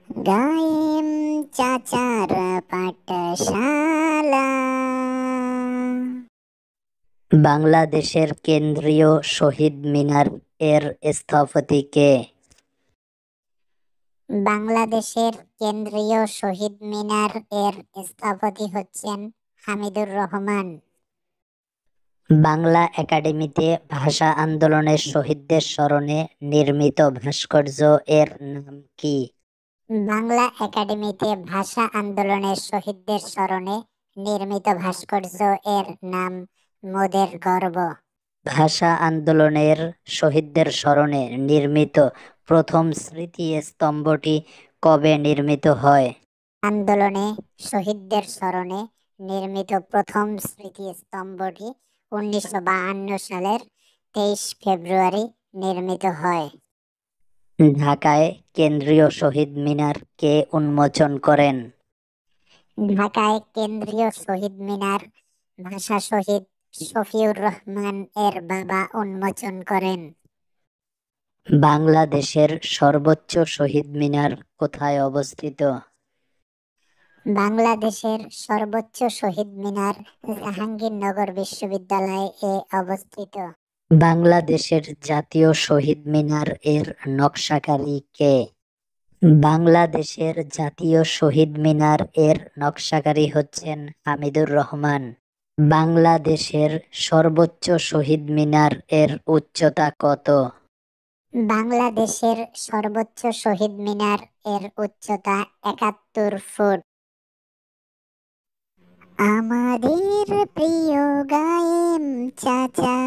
গায়েম চাচার পাঠশালা। বাংলাদেশের কেন্দ্রীয় শহীদ মিনার এর স্থপতি কে? বাংলাদেশের কেন্দ্রীয় শহীদ মিনার এর স্থপতি হচ্ছেন হামিদুর রহমান। বাংলা একাডেমিতে ভাষা আন্দোলনের শহীদদের স্মরণে নির্মিত ভাস্কর্য এর নাম কি? বাংলা একাডেমিতে ভাষা আন্দোলনের শহীদদের স্মরণে নির্মিত ভাস্কর্য এর নাম মোদের গর্ব। ভাষা আন্দোলনের শহীদদের স্মরণে নির্মিত প্রথম স্মৃতিস্তম্ভটি কবে নির্মিত হয়? আন্দোলনে শহীদদের স্মরণে নির্মিত প্রথম স্মৃতিস্তম্ভটি 1952 সালের 23 ফেব্রুয়ারি নির্মিত হয়। ঢাকায় কেন্দ্রীয় শহীদ মিনার কে উন্মোচন করেন? ঢাকায় কেন্দ্রীয় শহীদ মিনার ভাষা শহীদ শফিউর রহমান এর বাবা উন্মোচন করেন। বাংলাদেশের সর্বোচ্চ শহীদ মিনার কোথায় অবস্থিত? বাংলাদেশের সর্বোচ্চ শহীদ মিনার জাহাঙ্গীরনগর বিশ্ববিদ্যালয়ে অবস্থিত। বাংলাদেশের জাতীয় শহীদ মিনার এর নকশাকারী কে? বাংলাদেশের জাতীয় শহীদ মিনার এর নকশাকারী হচ্ছেন হামিদুর রহমান। বাংলাদেশের সর্বোচ্চ শহীদ মিনার এর উচ্চতা কত? বাংলাদেশের সর্বোচ্চ শহীদ মিনার এর উচ্চতা 71 ফুট। আমাদের প্রিয় গায়েম চাচা।